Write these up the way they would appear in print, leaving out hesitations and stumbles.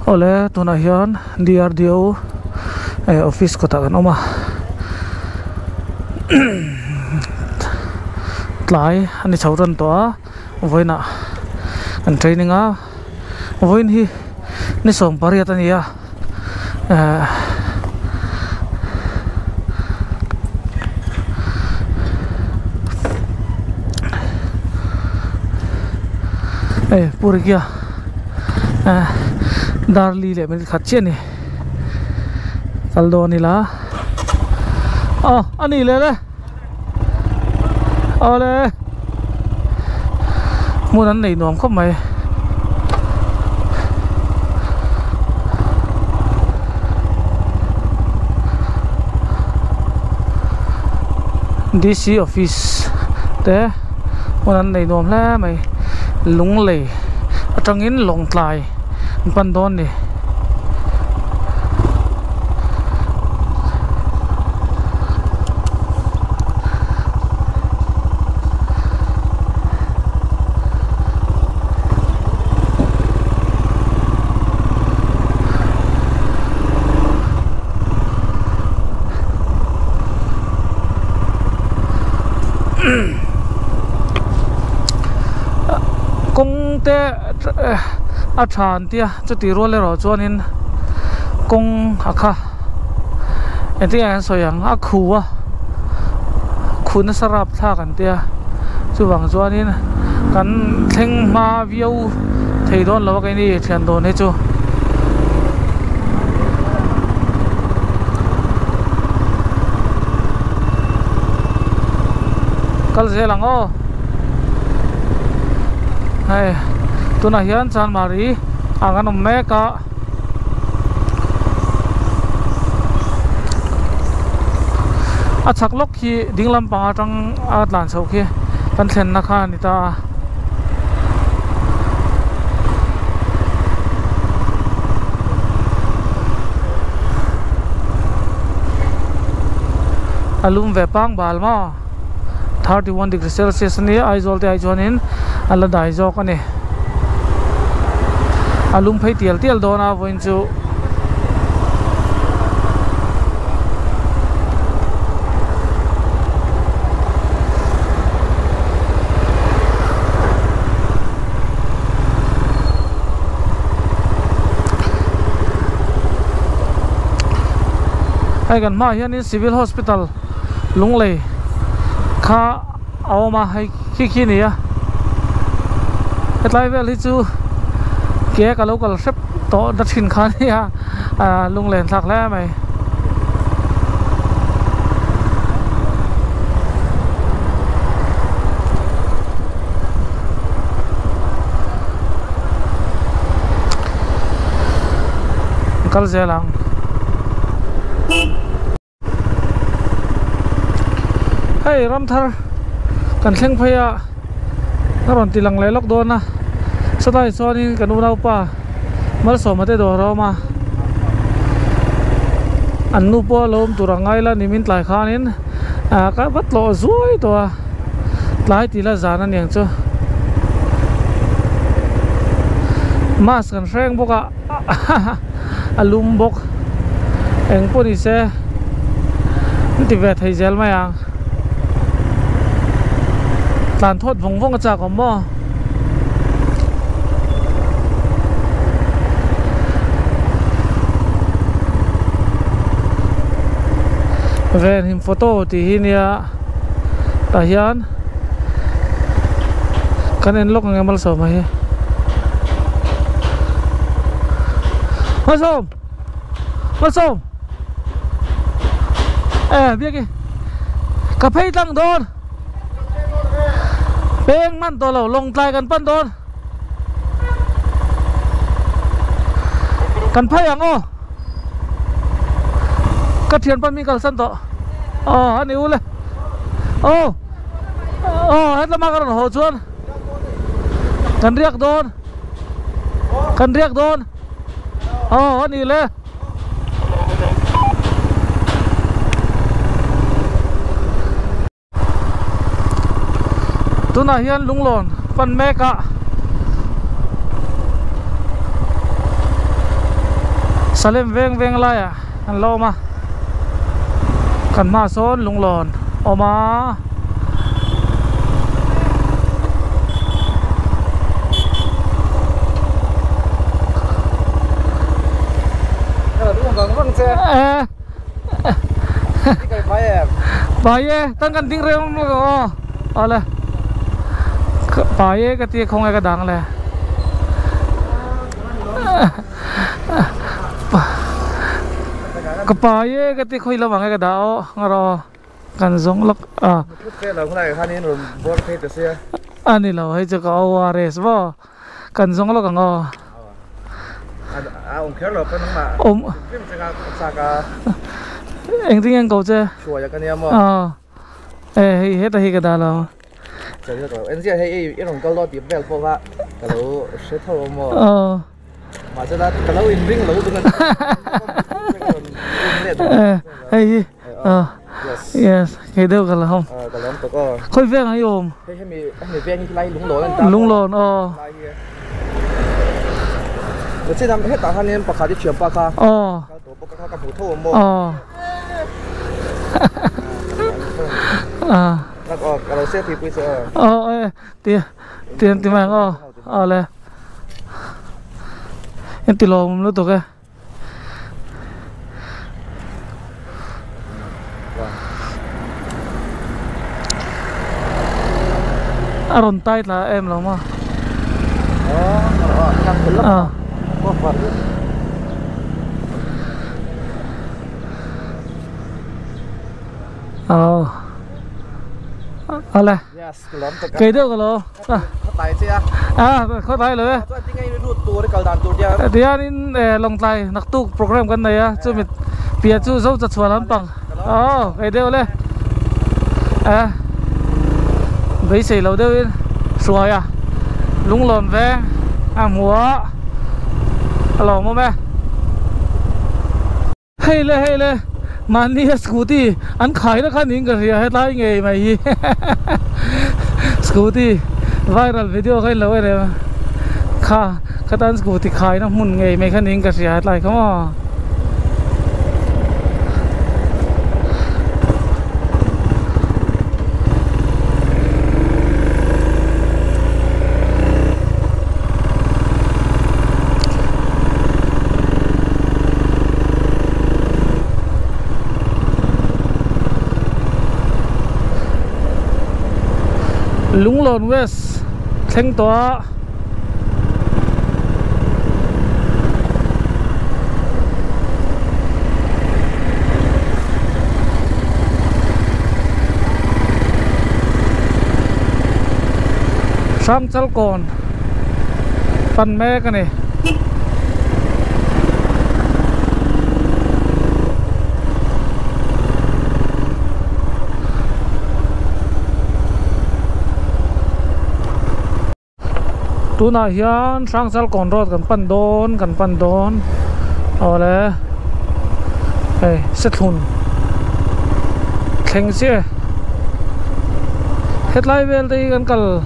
ole tuna hian DRDO office ko ta kan oma tlai ani chawran to a voina an training a voin hi ni som pariat ani a puri kia darli le men khat che ni kaldo ni la ani le le ole mun an nei nom khop mai DC office te mun an nei nom la mai lung le atangin long tlai pan don ni kong te a than tia chu ti ro le ro chuanin kong akha enti an soyang a khuwa khun sarap tha kan tia chu wang chuanin kan thleng ma viau thei don lo kai ni thian don he chu kal zelang o hai tuna hian chan mari anganom meka achak lok khi dinglam pa atang atlan sau khi kan thlen na kha ni ta alum ve pang balma 31 degrees Celsius ni aizol te aijonin ala dai jok ani alum phai tial dona voin chu ai gan ma hian in civil hospital lunglei kha awma hai khi ni a hetlai vel hi chu ke ka local sep to da thin kha ni a lunglen thak la mai kal zelang hey ramthar kan thleng phaya naron tilang le lok don na satai soni kan urau pa mal somate do roma annu po lom turangai la nimin tlai khanin ka batlo zui to tlai tila zana niang chu mas kan reng boka alum bok eng poni se ti vet thai zel ma yang tlan thot vong cha ko mo ven him photo ti hinia ta hian kan en lok ngemal so ma hi masom biết kì cà phê tăng đôn beng man to lo long tlai kan pan đôn kan phai ang o ka thian pan mi kal san to ani ule hết là ma kan ho chuan kan riak đôn ani le tuna hian lunglon pan meka สเลมเวงเวงอะไรอ่ะอันโลมากันมาโซนลุงหลอนออกมาBaye, tan kan ting rem lo. Ala. Baye ka ti khong ka dang le. Ka baye ka ti khoi lo mang ka dao ngaro kan zong lok a. Cái là hôm nay khan nên rồi bố thấy được chưa? Ani lo hai cha ka ORS bo. Kan zong lok ngo. Ông kéo rồi cái nó mà. Phim sẽ gặp sao cả. Anh tiếng Anh câu chứ? Chùa cho cái này mà. Hết cái đó rồi. Trời ơi, anh sẽ hay cái đồng câu lo tiếp về phố vạ. Cái lâu sẽ thâu mà. Mà sẽ là cái lâu in ring lâu đúng không? Yes, cái đâu cả là không? Cái lâu tôi có. Khôi ven hay ôm? Thế mình ven như lai lúng lốn. Lúng lốn Tôi sẽ làm hết cả hai nên bạc khá đi chuyển bạc khá. Tôi bạc khá bù thâu mà. Kalau saya tipu saya. Tiền mang le. Em tì lòm nữa tụi cái. Aron tay là em lắm mà. Ala. Cái đâu rồi? Tay chứ khó tay rồi. Thì anh lòng tay nặc tu program cái này á, chú mình bịa chú dấu chặt xóa lắm bằng. Cái đâu lên. Với xì lâu đâu xóa à? Lúng lồn về, múa. Alo mô mẹ. Hay lê. Mani scooty anh khai nó khai nín cái gì hết lại nghề mày scooty viral video khai lâu rồi kha cái tan scooty khai nó muốn nghề mày khai nín cái gì hết lại không à Lũng Lồn West Thanh Tỏa Sam chal kon pan me ka ni tu na hian sang chal kon rod kan pan don ole set hun theng se headline vel dei kan kal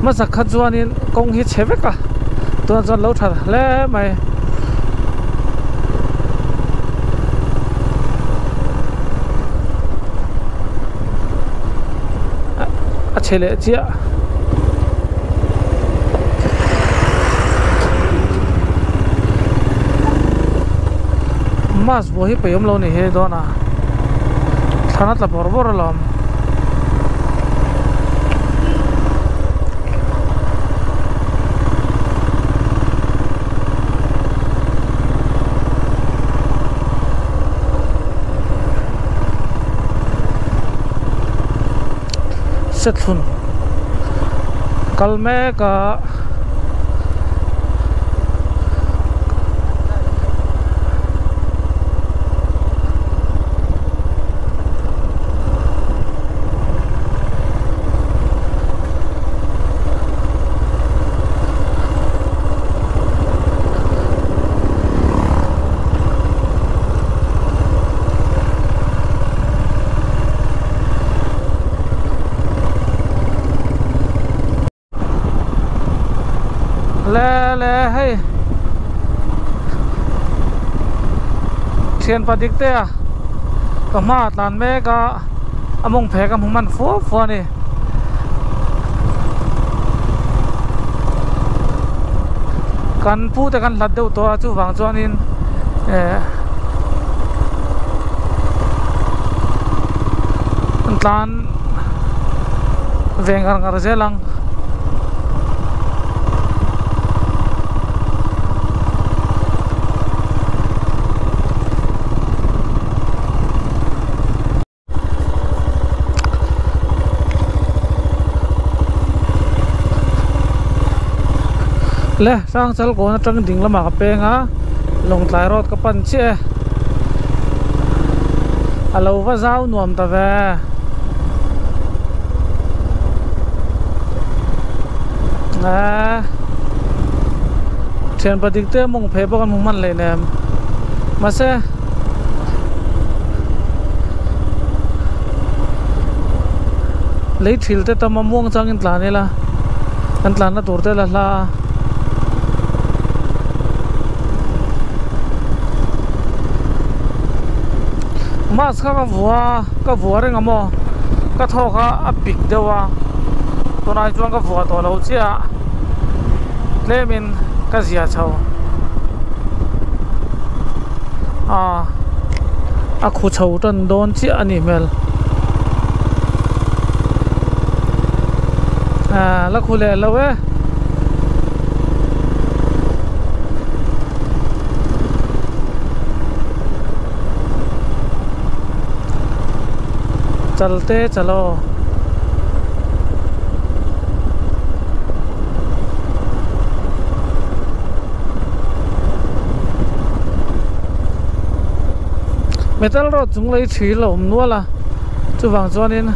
masak khat chuanin kong hi chheveka tuan chuan lo thar hle mai a chele chia mas bo hi peyom lo ni he dona thanat la borbor lom set hun kalme ka le hey เทียนปะดิกเตะก็มาตานแม่ก็อมงแผกับมันฟัวนี่กันพูดแต่กันหลัดเดียวตัวจู่ฝังจวนนินตานเวงกันกันเจลังเลยสร้างเซลล์ก่อนจังดิ่งละหมากเปงอ่ะลงสายรถกับปันเช่เราว่าเจ้าหน่วมตะเวเทียนปฏิกเตมงเพบกันมุมันเลยเนี่ยมาเซ่เลยถิลเตตมาม่วงจังอินตลานี่ละอินตลาน่ะตัวเตละมาสก็วัวเรื่องอะไรก็ทอกอับปิกเดียวตัวนายจวนก็วัวตัวเราเชี่ยเล่มินก็เสียเช่าคู่เช่าจนโดนเชี่ยนี่เมลแล้วคู่เล่แล้วเว้ยचलते चलो metal road chúng lấy chỉ lồng nữa là chú vàng cho nên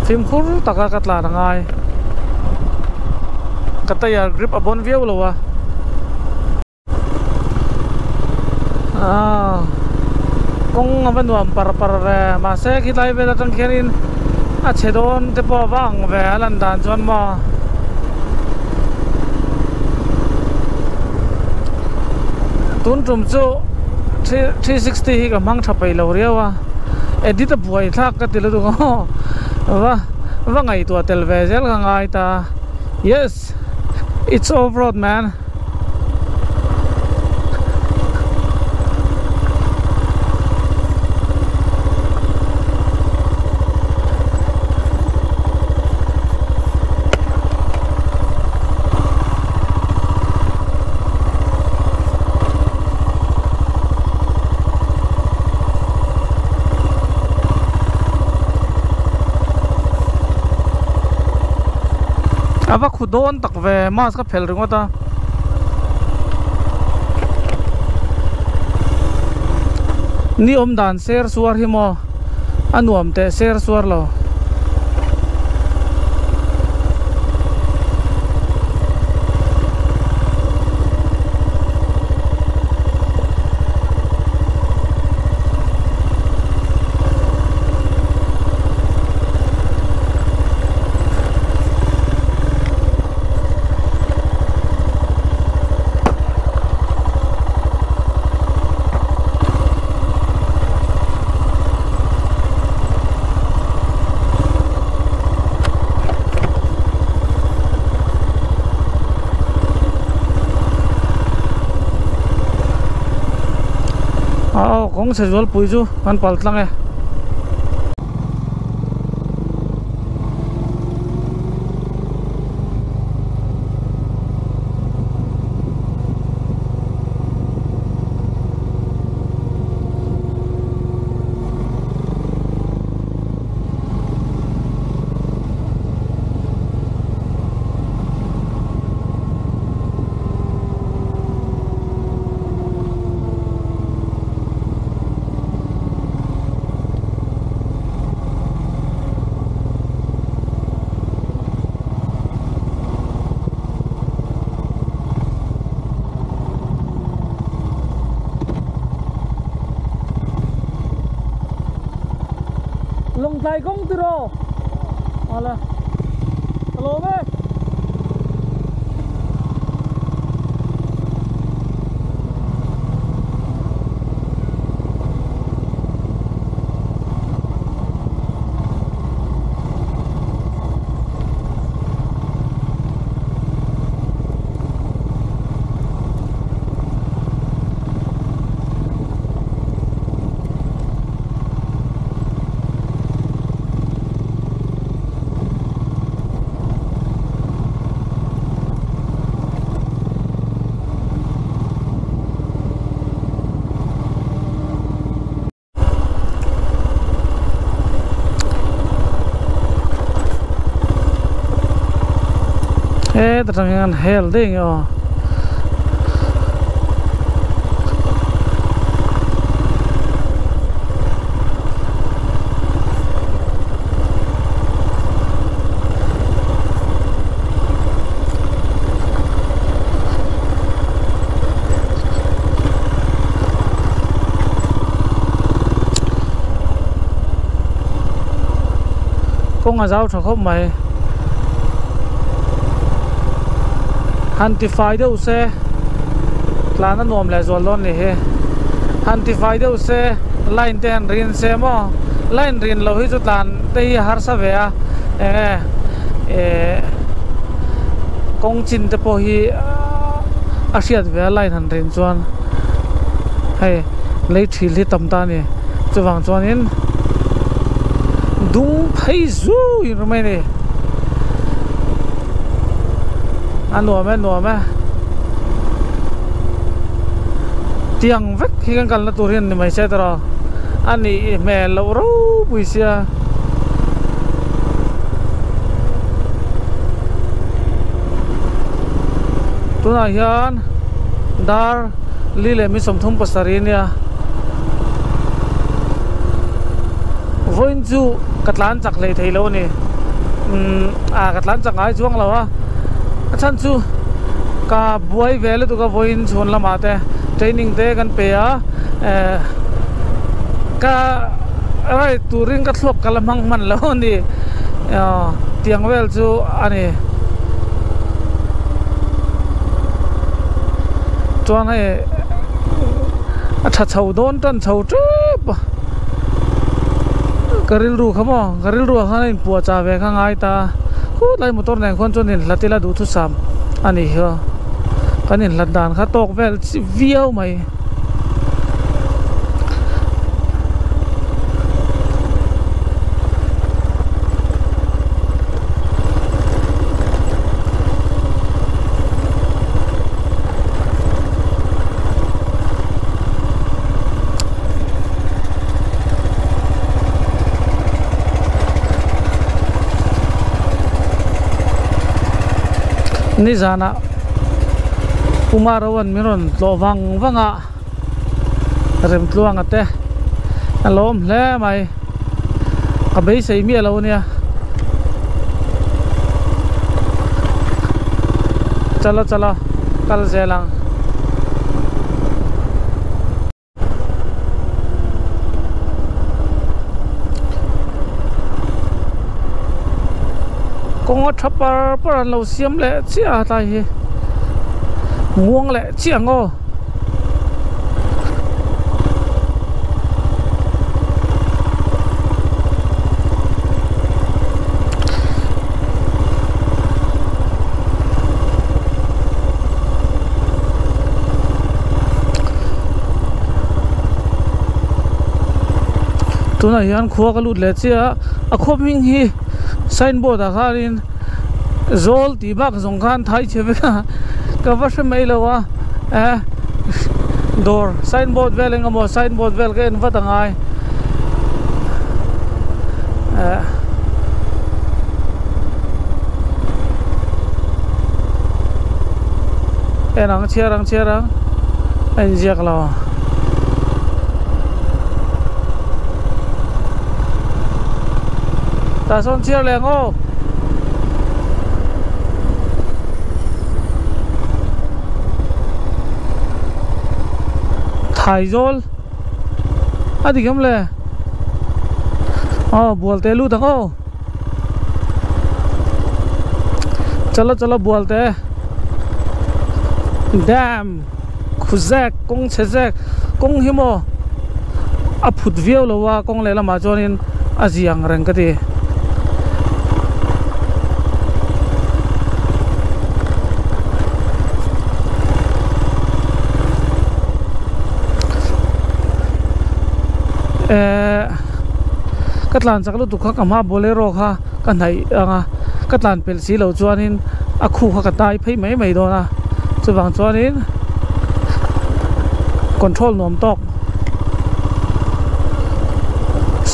phim khúc tất cả các là ngay các tay grip ở bốn view rồi kung apa nuam par ve ma se ki lai ve la tang kherin a chedon te po wang ve lan dan chon mo tun tum chu 360 hi ka mang thapai lo rewa edit a buai thak ka til du wa ngai to tel ve zel ka ngai ta yes it's off road manว่าขุดโดนตักเวมาสก็เพลรึงว่าตานี่อมดานเซอร์สวาร์ฮิโมอันวมเตเซอร์สวาร์โลkong sejual puju kan paltlang ya lồng dài công từ đồ là lô về แต่ทางงานเฮลดิ้งอ๋อcông ở giáo không mày hantify đâu xe là nó nôm lại rồi luôn này hantify đâu xe line ten rin xe mà line rin lâu hết chút làn đây har sa về công trình tập hi asiat về line han rin chuan hay lấy thil hi tam ta nè chu wang chuan in đúng thấy du rồi mày nè anh nua mẹ tiếng vách khi cần là tụi hiền mày sẽ tao anh đi mẹ lâu râu bùi xia tụi này hiền dar li lệ mi som thum pasarin ya voin chu katlan chak lei thei lo ni katlan chak ai chuang lo a chan chu ka buai vele tu ka voin chhon lama te training te kan pe a ka ai turing ka thlop kalamang man lo ni tiang vel chu ani chuan hai tha chho don tan chho trep karil ru khamo karil ru khan in pu cha ve khang ai ta khu lai motor nen khon chon in latila du thu sam ani hi kan in landan kha tok vel viau mai ni zana umarawan miron lovang vanga rem tluang ate alom le mai abei sei mi alo nia chalo kal zelang con thapar par lo siam le chia tai hi nguang le chiang o tu na hian khuwa ka lut le chia a khop ming hi signboard a kharin zol ti bak zong khan thai cheve ka vash mai lawa door signboard veling amo signboard vel ke en vatangai enang cherang en jiak lawa ta son chia leng ô thải zol adi gam le bolte lu thang ô chalo bolte dam khuzek kong chezek kong himo aphut viau lowa kong le lama chonin ajiang reng kati katlan chaklu tu kha kama bolero kha kan hai anga katlan pel si lo chuanin a khu kha katai phei mai do na chuwang chuanin control nom tok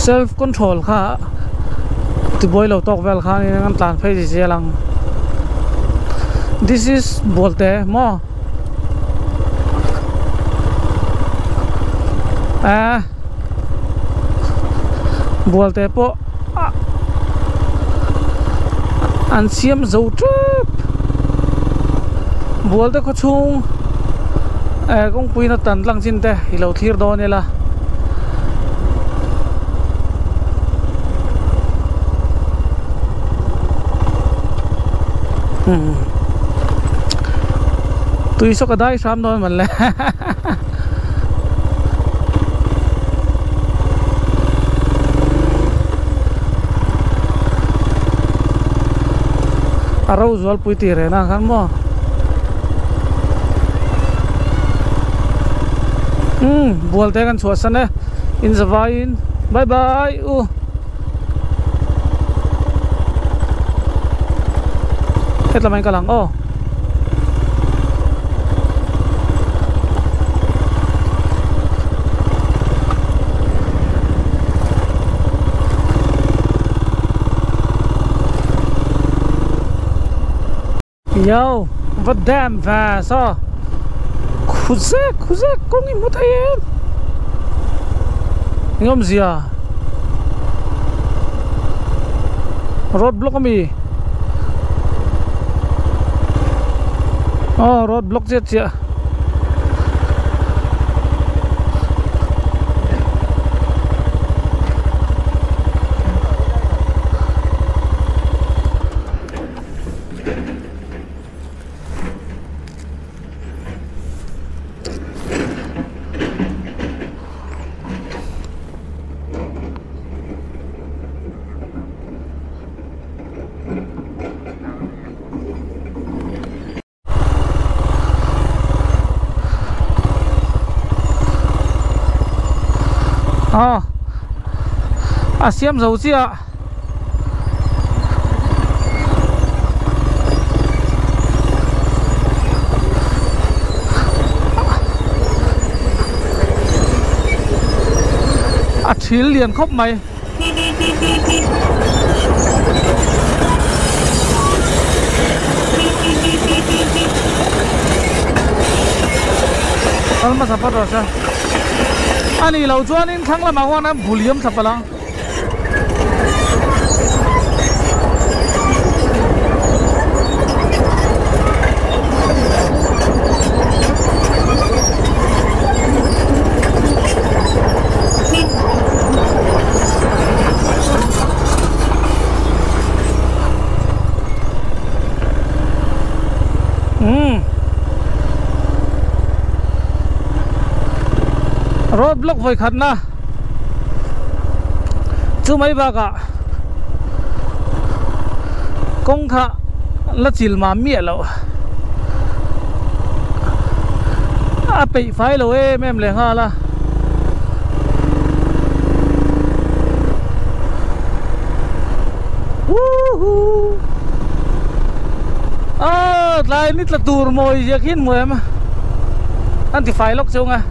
self control kha ti boy lo tok vel kha ni ngan tlan phei si lang this is bolte mo bolte po an siam zo trip bolte ko chung kung pui na tan lang chin te hilau thir do nela tui so ka dai sam don man le arau zual pui ti re na kan mo bolte kan chuasan e in zawain bye bye hết là mình cả lăng yo vật đam và so khuzek con im một em ngom gì à road block mi road block chết chưa xiêm dầu chi ạ thí liền khóc mày ăn mà sắp phát rồi sao anh ấy lâu cho nên thằng là mà hoa nam bù liếm sắp vào lăng road block với khăn na chú mấy bà cả công khá là chìl mà mía lâu bị phải lâu em liền ha là lại nít là tour mồi giờ khiến mồi em anh thì phải lóc chung à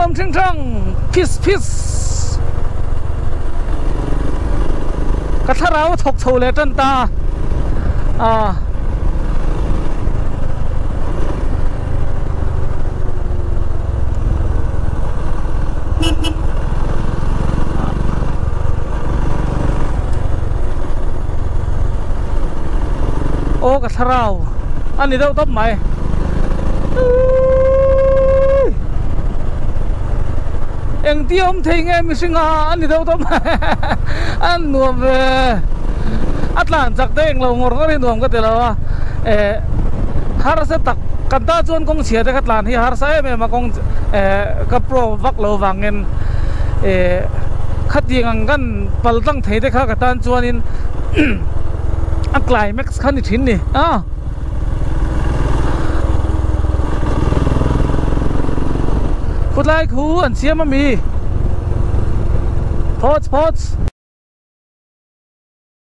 ngom ching chang peace cả thà rau thọc thầu lệ chân ta ô cả thà rau anh đi đâu tóc mày em tiêm thì nghe mình sinh anh đi đâu tóm anh nuông về Atlan chắc đấy lâu ngồi cái nuông cái gì là har sẽ tắc cần ta chuan công chia để Atlan thì har sẽ mà công cái pro vác lâu vangin khát đi ngang gan bal tăng thấy đấy khác cái tan chuan in climax khăn đi chín nè phút lại khu anh xem mà mi pots